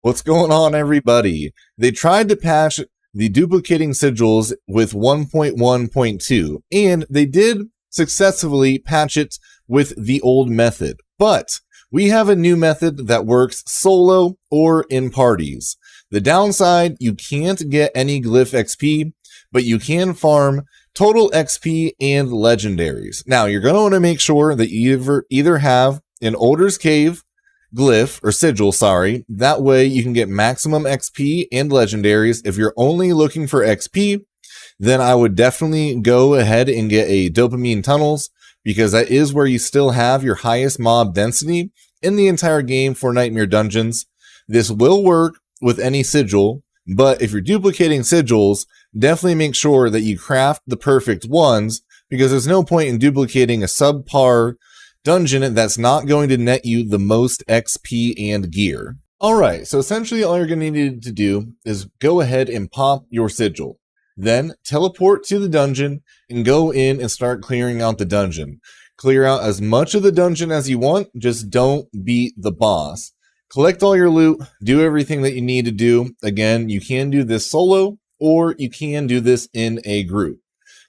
What's going on, everybody? They tried to patch the duplicating sigils with 1.1.2, and they did successfully patch it with the old method. But we have a new method that works solo or in parties. The downside, you can't get any glyph XP, but you can farm total XP and legendaries. Now, you're going to want to make sure that you either have an Older's Cave glyph or sigil, that way you can get maximum XP and legendaries. If you're only looking for XP, then I would definitely go ahead and get a dopamine tunnels, because that is where you still have your highest mob density in the entire game for Nightmare Dungeons. This will work with any sigil, but if you're duplicating sigils, definitely make sure that you craft the perfect ones, because there's no point in duplicating a subpar dungeon that's not going to net you the most XP and gear. Alright, so essentially all you're going to need to do is go ahead and pop your sigil. Then teleport to the dungeon and go in and start clearing out the dungeon. Clear out as much of the dungeon as you want, just don't beat the boss. Collect all your loot, do everything that you need to do. Again, you can do this solo, or you can do this in a group.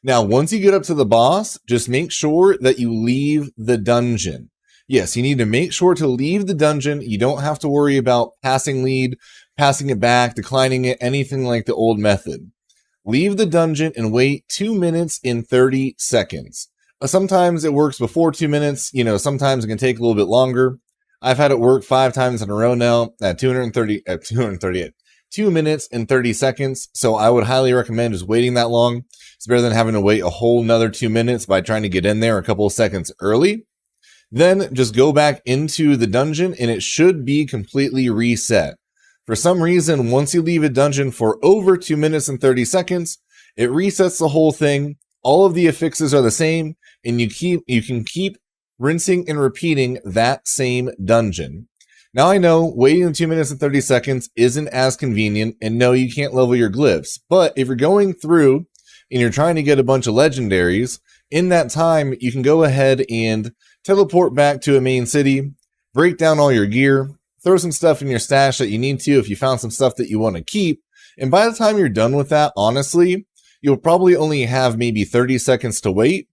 Now, once you get up to the boss, just make sure that you leave the dungeon. Yes, you need to make sure to leave the dungeon. You don't have to worry about passing lead, passing it back, declining it, anything like the old method. Leave the dungeon and wait 2 minutes and 30 seconds. Sometimes it works before 2 minutes. Sometimes it can take a little bit longer. I've had it work 5 times in a row now at 2 minutes and 30 seconds. So I would highly recommend just waiting that long. It's better than having to wait a whole nother 2 minutes by trying to get in there a couple of seconds early. Then just go back into the dungeon and it should be completely reset. For some reason, once you leave a dungeon for over 2 minutes and 30 seconds, it resets the whole thing. All of the affixes are the same, and you can keep rinsing and repeating that same dungeon. Now, I know waiting 2 minutes and 30 seconds isn't as convenient, and no, you can't level your glyphs. But if you're going through and you're trying to get a bunch of legendaries, in that time, you can go ahead and teleport back to a main city, break down all your gear, throw some stuff in your stash that you need to if you found some stuff that you want to keep. And by the time you're done with that, honestly, you'll probably only have maybe 30 seconds to wait.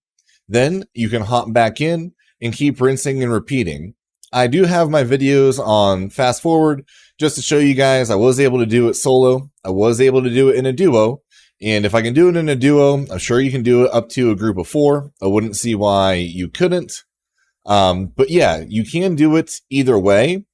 Then you can hop back in and keep rinsing and repeating. I do have my videos on fast forward just to show you guys I was able to do it solo. I was able to do it in a duo. And if I can do it in a duo, I'm sure you can do it up to a group of 4. I wouldn't see why you couldn't. But yeah, you can do it either way.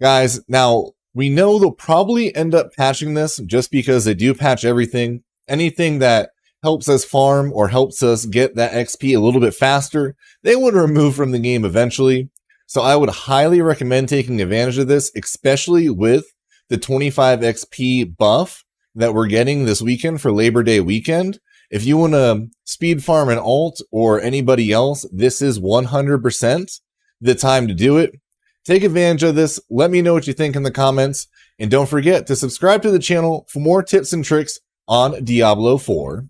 Guys, now we know they'll probably end up patching this just because they do patch everything. Anything that helps us farm or helps us get that XP a little bit faster, they would remove from the game eventually. So I would highly recommend taking advantage of this, especially with the 25 XP buff that we're getting this weekend for Labor Day weekend. If you want to speed farm an alt or anybody else, this is 100% the time to do it. Take advantage of this. Let me know what you think in the comments. And don't forget to subscribe to the channel for more tips and tricks on Diablo 4.